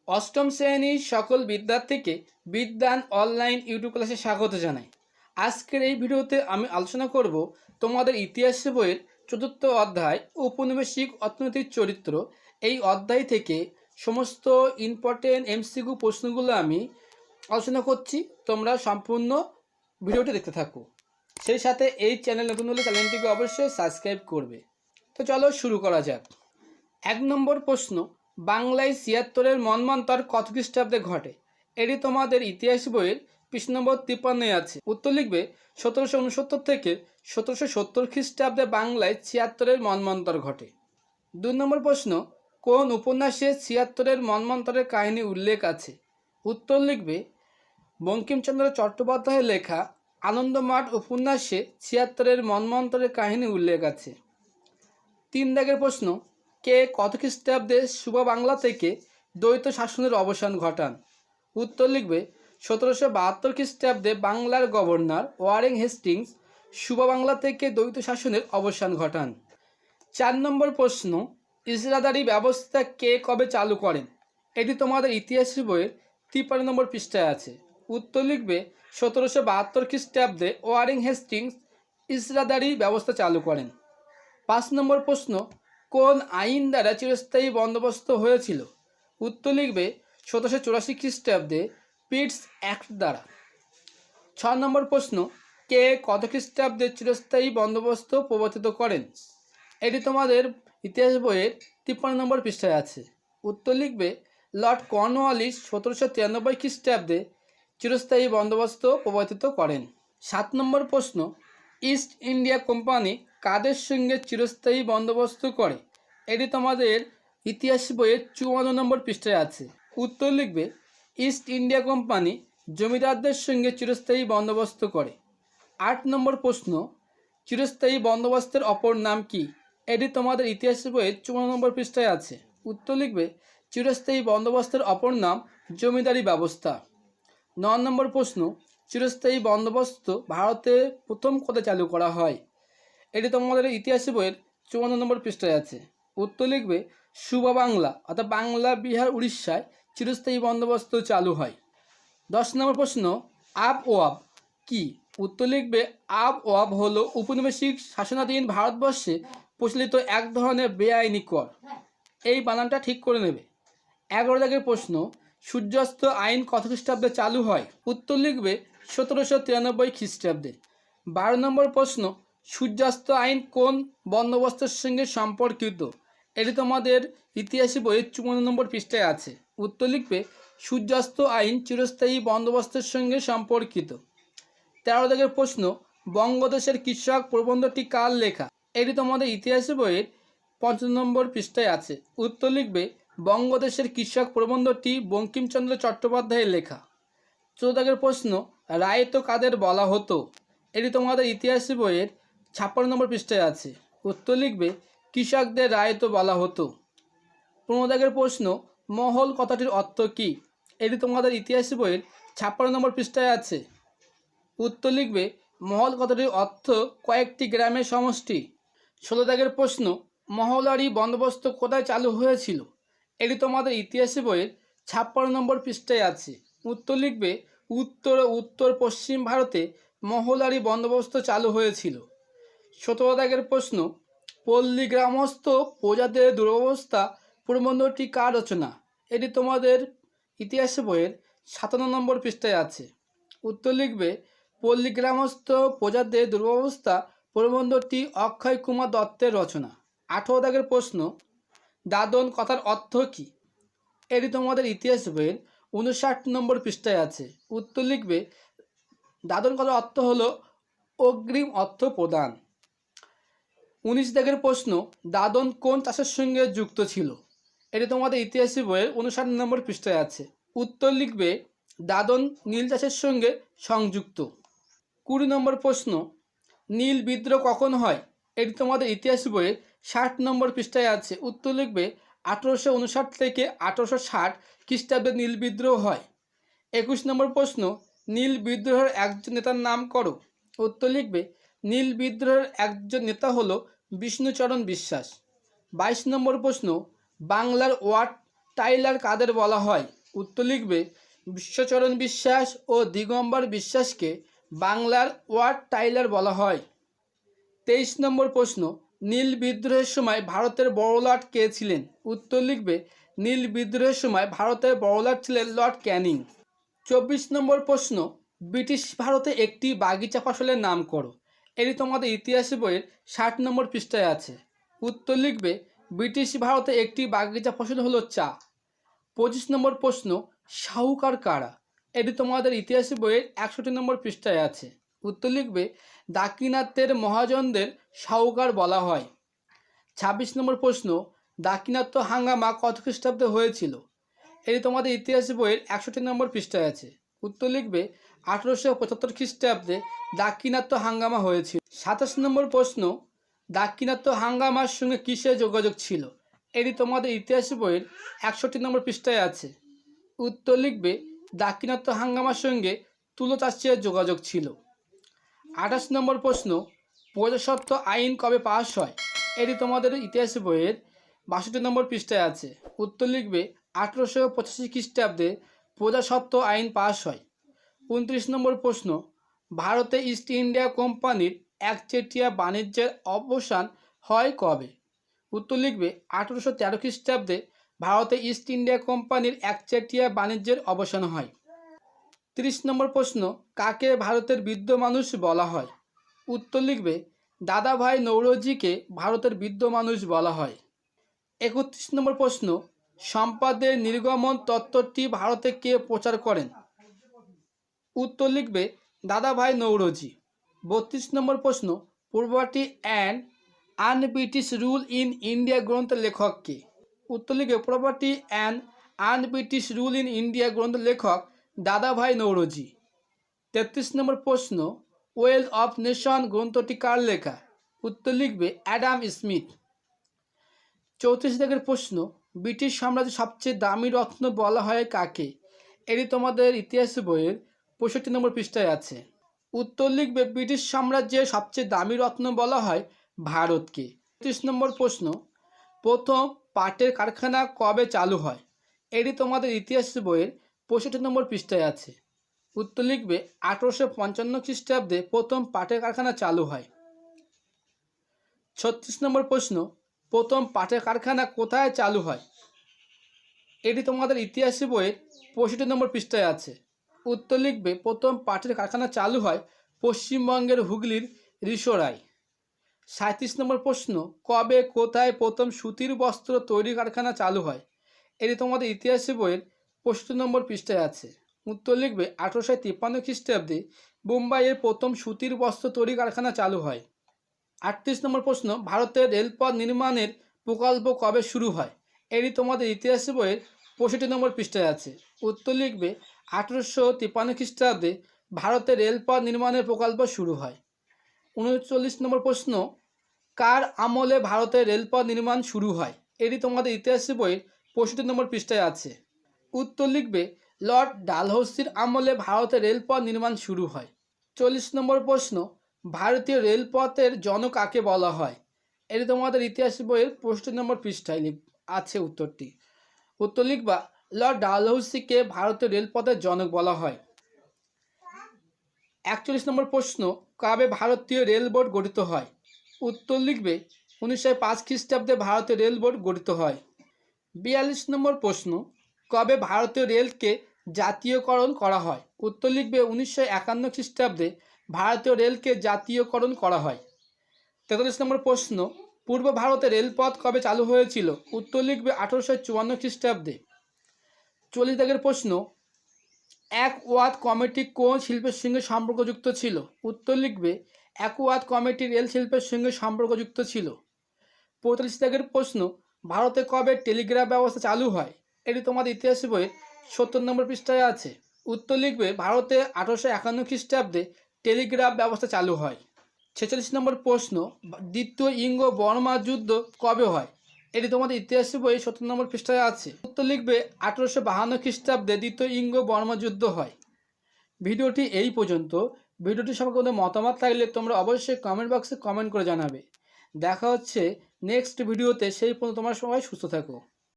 অষ্টম শ্রেণীর সকল বিদ্যার্থীকে বিজ্ঞান অনলাইন ইউটিউব ক্লাসে স্বাগত জানাই। আজকের এই ভিডিওতে আমি আলোচনা করব তোমাদের ইতিহাস বইয়ের চতুর্থ অধ্যায় ঔপনিবেশিক অর্থনৈতিক চরিত্র। এই অধ্যায় থেকে সমস্ত ইম্পর্টেন্ট এমসিকিউ প্রশ্নগুলো আমি আলোচনা করছি। তোমরা সম্পূর্ণ ভিডিওটি দেখতে থাকো। সেই সাথে এই চ্যানেল নতুন হলে চ্যানেলটিকে অবশ্যই সাবস্ক্রাইব করবে। তো চলো শুরু করা যাক। 1 নম্বর প্রশ্ন, বাংলায় ৭৬-এর মন্বন্তর কত খ্রিস্টাব্দে ঘটে? এটি তোমাদের ইতিহাস বইয়ের পৃষ্ঠা নম্বর 53 আছে। উত্তর লিখবে ১৭৬৯ থেকে ১৭৭০ খ্রিস্টাব্দে বাংলায় ৭৬-এর মন্বন্তর ঘটে। 2 নম্বর প্রশ্ন, কোন উপন্যাসে ৭৬-এর মন্বন্তরের কাহিনী উল্লেখ আছে? উত্তর লিখবে বঙ্কিমচন্দ্র চট্টোপাধ্যায়ের লেখা আনন্দমঠ উপন্যাসে ৭৬-এর মন্বন্তরের কাহিনী উল্লেখ আছে। 3 দাগের প্রশ্ন, কে কত খ্রিস্টাব্দে সুবা বাংলা থেকে দ্বৈত শাসনের অবসান ঘটান? উত্তর লিখবে ১৭৭২ খ্রিস্টাব্দে বাংলার গভর্নর ওয়ারেন হেস্টিংস সুবা বাংলা থেকে দ্বৈত শাসনের অবসান ঘটান। 4 নম্বর প্রশ্ন, ইজরাদারি ব্যবস্থা কে কবে চালু করেন? এটি তোমাদের ইতিহাস বইয়ের 53 নম্বর পৃষ্ঠায় আছে। উত্তর লিখবে ১৭৭২ খ্রিস্টাব্দে ওয়ারেন হেস্টিংস ইজরাদারি ব্যবস্থা চালু করেন। 5 নম্বর প্রশ্ন, কোন আইন দ্বারা চিরস্থায়ী বন্দোবস্ত হয়েছিল? উত্তর লিখবে ১৭৮৪ খ্রিস্টাব্দে পিটস অ্যাক্ট দ্বারা। 6 নম্বর প্রশ্ন, কে কত খ্রিস্টাব্দে চিরস্থায়ী বন্দোবস্ত প্রবর্তিত করেন? এটি তোমাদের ইতিহাস বইয়ের 53 নম্বর পৃষ্ঠায় আছে। উত্তর লিখবে লর্ড কর্নওয়ালিস ১৭৯৩ খ্রিস্টাব্দে চিরস্থায়ী বন্দোবস্ত প্রবর্তিত করেন। 7 নম্বর প্রশ্ন, ইস্ট ইন্ডিয়া কোম্পানি কাদের সঙ্গে চিরস্থায়ী বন্দোবস্ত করে? এটি তোমাদের ইতিহাস বইয়ের ৫৪ নম্বর পৃষ্ঠায় আছে। উত্তর লিখবে ইস্ট ইন্ডিয়া কোম্পানি জমিদারদের সঙ্গে চিরস্থায়ী বন্দোবস্ত করে। 8 নম্বর প্রশ্ন, চিরস্থায়ী বন্দোবস্তের অপর নাম কি? এটি তোমাদের ইতিহাস বইয়ের ৫৪ নম্বর পৃষ্ঠায় আছে। উত্তর লিখবে চিরস্থায়ী বন্দোবস্তের অপর নাম জমিদারি ব্যবস্থা। 9 নম্বর প্রশ্ন, চিরস্থায়ী বন্দোবস্ত ভারতে প্রথম কোথায় চালু করা হয়? এটি তোমাদের ইতিহাস বইয়ের ৫৪ নম্বর পৃষ্ঠায় আছে। উত্তর লিখবে সুবা বাংলা অর্থাৎ বাংলা, বিহার, উড়িষ্যায় চিরস্থায়ী বন্দোবস্ত চালু হয়। 10 নম্বর প্রশ্ন, আব ওয়াব কি? উত্তর লিখবে আব ওয়াব হলো উপনিবেশিক শাসনাধীন ভারতবর্ষে প্রচলিত এক ধরনের বেআইনি কর। এই বানানটা ঠিক করে নেবে। 11 দাগের প্রশ্ন, সূর্যাস্ত আইন কত খ্রিস্টাব্দে চালু হয়? উত্তর লিখবে ১৭৯৩ খ্রিস্টাব্দে। 12 নম্বর প্রশ্ন, সূর্যাস্ত আইন কোন বন্দোবস্তের সঙ্গে সম্পর্কিত? এটি তোমাদের ইতিহাস বইয়ের ৫৪ নম্বর পৃষ্ঠায় আছে। উত্তর লিখবে সূর্যাস্ত আইন চিরস্থায়ী বন্দোবস্তের সঙ্গে সম্পর্কিত। 13 দাগের প্রশ্ন, বঙ্গদেশের কৃষক প্রবন্ধটি কার লেখা? এটি তোমাদের ইতিহাস বইয়ের ৫৫ নম্বর পৃষ্ঠায় আছে। উত্তর লিখবে বঙ্গদেশের কৃষক প্রবন্ধটি বঙ্কিমচন্দ্র চট্টোপাধ্যায়ের লেখা। 14 দাগের প্রশ্ন, রায়ত কাদের বলা হতো? এটি তোমাদের ইতিহাস বইয়ের ৫৬ নম্বর পৃষ্ঠায় আছে। উত্তর লিখবে কৃষকদের রায়ত বলা হতো। 15 দাগের প্রশ্ন, মহল কথাটির অর্থ কী? এটি তোমাদের ইতিহাস বইয়ের ৫৬ নম্বর পৃষ্ঠায় আছে। উত্তর লিখবে মহল কথাটির অর্থ কয়েকটি গ্রামের সমষ্টি। 16 দাগের প্রশ্ন, মহলারি বন্দোবস্ত কোথায় চালু হয়েছিল? এটি তোমাদের ইতিহাস বইয়ের ৫৬ নম্বর পৃষ্ঠায় আছে। উত্তর লিখবে উত্তর ও উত্তর পশ্চিম ভারতে মহলারি বন্দোবস্ত চালু হয়েছিল। 17 দাগের প্রশ্ন, পল্লী গ্রামস্থ প্রজাদের দুরবস্থা প্রবন্ধটি কার রচনা? এটি তোমাদের ইতিহাস বইয়ের ৫৭ নম্বর পৃষ্ঠায় আছে। উত্তর লিখবে পল্লী গ্রামস্থ প্রজাদের দুরবস্থা প্রবন্ধটি অক্ষয় কুমার দত্তের রচনা। 18 দাগের প্রশ্ন, দাদন কথার অর্থ কী? এটি তোমাদের ইতিহাস বইয়ের ৫৯ নম্বর পৃষ্ঠায় আছে। উত্তর লিখবে দাদন কথার অর্থ হলো অগ্রিম অর্থ প্রদান। 19 দাগের প্রশ্ন, দাদন কোন চাষের সঙ্গে যুক্ত ছিল? এটি তোমাদের ইতিহাস বইয়ের ৫৯ নম্বর পৃষ্ঠায় আছে। উত্তর লিখবে দাদন নীল চাষের সঙ্গে সংযুক্ত। 20 নম্বর প্রশ্ন, নীল বিদ্রোহ কখন হয়? এটি তোমাদের ইতিহাস বইয়ের 60 নম্বর পৃষ্ঠায় আছে। উত্তর লিখবে ১৮৫৯ থেকে ১৮৬০ খ্রিস্টাব্দে নীল বিদ্রোহ হয়। 21 নম্বর প্রশ্ন, নীল বিদ্রোহের একজন নেতার নাম করো। উত্তর লিখবে নীল বিদ্রোহের একজন নেতা হলো বিষ্ণুচরণ বিশ্বাস। 22 নম্বর প্রশ্ন, বাংলার ওয়াট টাইলার কাদের বলা হয়? উত্তর লিখবে বিশ্বচরণ বিশ্বাস ও দিগম্বর বিশ্বাসকে বাংলার ওয়ার্ড টাইলার বলা হয়। 23 নম্বর প্রশ্ন, নীল বিদ্রোহের সময় ভারতের বড়লাট কে ছিলেন? উত্তর লিখবে নীল বিদ্রোহের সময় ভারতের বড়লাট ছিলেন লর্ড ক্যানিং। 24 নম্বর প্রশ্ন, ব্রিটিশ ভারতে একটি বাগিচা ফসলের নাম করো। এটি তোমাদের ইতিহাসে বইয়ের 60 নম্বর পৃষ্ঠায় আছে। উত্তর লিখবে ব্রিটিশ ভারতে একটি বাগিচা ফসল হলো চা। 25 নম্বর প্রশ্ন, শাহুকার কারা? এটি তোমাদের ইতিহাসে বইয়ের 61 নম্বর পৃষ্ঠায় আছে। উত্তর লিখবে দাক্ষিণাত্যের মহাজনদের শাহুকার বলা হয়। 26 নম্বর প্রশ্ন, দাক্ষিণাত্য হাঙ্গামা কত খ্রিস্টাব্দে হয়েছিল? এটি তোমাদের ইতিহাসে বইয়ের 61 নম্বর পৃষ্ঠায় আছে। উত্তর লিখবে 1875 খ্রিস্টাব্দে দাক্ষিণাত্য হাঙ্গামা হয়েছিল। 27 নম্বর প্রশ্ন, দাক্ষিণাত্য হাঙ্গামার সঙ্গে কিসের যোগাযোগ ছিল? এটি তোমাদের ইতিহাসে বইয়ের 61 নম্বর পৃষ্ঠায় আছে। উত্তর লিখবে দাক্ষিণাত্য হাঙ্গামার সঙ্গে তুলো চাষের যোগাযোগ ছিল। 28 নম্বর প্রশ্ন, প্রজাস্বত্ব আইন কবে পাস হয়? এটি তোমাদের ইতিহাসে বইয়ের 62 নম্বর পৃষ্ঠায় আছে। উত্তর লিখবে 1885 খ্রিস্টাব্দে প্রজাস্বত্ব আইন পাস হয়। 29 নম্বর প্রশ্ন, ভারতে ইস্ট ইন্ডিয়া কোম্পানির একচেটিয়া বাণিজ্যের অবসান হয় কবে? উত্তর লিখবে 1813 খ্রিস্টাব্দে ভারতে ইস্ট ইন্ডিয়া কোম্পানির একচেটিয়া বাণিজ্যের অবসান হয়। 30 নম্বর প্রশ্ন, কাকে ভারতের বৃদ্ধ মানুষ বলা হয়? উত্তর লিখবে দাদাভাই নৌরোজিকে ভারতের বৃদ্ধ মানুষ বলা হয়। 31 নম্বর প্রশ্ন, সম্পদের নির্গমন তত্ত্বটি ভারতে কে প্রচার করেন? উত্তর লিখবে দাদাভাই নৌরোজি। 32 নম্বর প্রশ্ন, property and un-British rule in India গ্রন্থের লেখক কে? উত্তর লিখবে property and un-British rule in India গ্রন্থের লেখক দাদাভাই নৌরোজি। 33 নম্বর প্রশ্ন, ওয়েলথ অফ নেশন গ্রন্থটি কার লেখা? উত্তর লিখবে অ্যাডাম স্মিথ। 34 দাগের প্রশ্ন, ব্রিটিশ সাম্রাজ্যের সবচেয়ে দামি রত্ন বলা হয় কাকে? এটি তোমাদের ইতিহাস বইয়ের 65 নম্বর পৃষ্ঠায় আছে। উত্তর লিখবে ব্রিটিশ সাম্রাজ্যের সবচেয়ে দামি রত্ন বলা হয় ভারতকে। 33 নম্বর প্রশ্ন, প্রথম পাটের কারখানা কবে চালু হয়? এটি তোমাদের ইতিহাস বইয়ের 65 নম্বর পৃষ্ঠায় আছে। উত্তর লিখবে 1855 খ্রিস্টাব্দে প্রথম পাটের কারখানা চালু হয়। 36 নম্বর প্রশ্ন, প্রথম পাটের কারখানা কোথায় চালু হয়? এটি তোমাদের ইতিহাসে বইয়ের 65 নম্বর পৃষ্ঠায় আছে। উত্তর লিখবে প্রথম পাটের কারখানা চালু হয় পশ্চিমবঙ্গের হুগলির রিসোরায়। 37 নম্বর প্রশ্ন, কবে কোথায় প্রথম সুতির বস্ত্র তৈরি কারখানা চালু হয়? এটি তোমাদের ইতিহাসে বইয়ের 65 নম্বর পৃষ্ঠায় আছে। উত্তর লিখবে 1853 খ্রিস্টাব্দে মুম্বাইয়ের প্রথম সুতির বস্ত্র তৈরি কারখানা চালু হয়। 38 নম্বর প্রশ্ন, ভারতের রেলপথ নির্মাণের প্রকল্প কবে শুরু হয়? এটি তোমাদের ইতিহাসে বইয়ের 65 নম্বর পৃষ্ঠায় আছে। উত্তর লিখবে 1853 খ্রিস্টাব্দে ভারতের রেলপথ নির্মাণের প্রকল্প শুরু হয়। 39 নম্বর প্রশ্ন, কার আমলে ভারতের রেলপথ নির্মাণ শুরু হয়? এটি তোমাদের ইতিহাসে বইয়ের 65 নম্বর পৃষ্ঠায় আছে। উত্তর লিখবে লর্ড ডালহৌসির আমলে ভারতের রেলপথ নির্মাণ শুরু হয়। 40 নম্বর প্রশ্ন, ভারতীয় রেলপথের জনক কাকে বলা হয়? এটি তোমাদের ইতিহাস বইয়ের 65 নম্বর পৃষ্ঠায় আছে উত্তরটি। উত্তর লিখবা লর্ড ডালহৌসিকে ভারতীয় রেলপথের জনক বলা হয়। 41 নম্বর প্রশ্ন, কবে ভারতীয় রেল বোর্ড গঠিত হয়? উত্তর লিখবে 1905 খ্রিস্টাব্দে ভারতীয় রেল বোর্ড গঠিত হয়। 42 নম্বর প্রশ্ন, কবে ভারতীয় রেলকে জাতীয়করণ করা হয়? উত্তর লিখবে 1951 খ্রিস্টাব্দে ভারতীয় রেলকে জাতীয়করণ করা হয়। 43 নম্বর প্রশ্ন, পূর্ব ভারতে রেলপথ কবে চালু হয়েছিল? উত্তর লিখবে 1854 খ্রিস্টাব্দে। 40 দাগের প্রশ্ন, একওয়াত কমিটি কোন শিল্পের সঙ্গে সম্পর্কযুক্ত ছিল? উত্তর লিখবে একওয়াত কমিটি রেল শিল্পের সঙ্গে সম্পর্কযুক্ত ছিল। 45 দাগের প্রশ্ন, ভারতে কবে টেলিগ্রাফ ব্যবস্থা চালু হয়? এটি তোমাদের ইতিহাস বইয়ে 70 নম্বর পৃষ্ঠায় আছে। উত্তর লিখবে ভারতে 1851 খ্রিস্টাব্দে টেলিগ্রাফ ব্যবস্থা চালু হয়। 46 নম্বর প্রশ্ন, দ্বিতীয় ইঙ্গ বর্মা যুদ্ধ কবে হয়? এটি তোমাদের ইতিহাস বই 70 নম্বর পৃষ্ঠায় আছে। উত্তর লিখবে 1852 খ্রিস্টাব্দে দ্বিতীয় ইঙ্গ বর্মা যুদ্ধ হয়। ভিডিওটি এই পর্যন্ত। ভিডিওটি সম্পর্কে কোনো মতামত থাকলে তোমরা অবশ্যই কমেন্ট বক্সে কমেন্ট করে জানাবে। দেখা হচ্ছে নেক্সট ভিডিওতে। সেই পর্যন্ত তোমরা সবাই সুস্থ থাকো।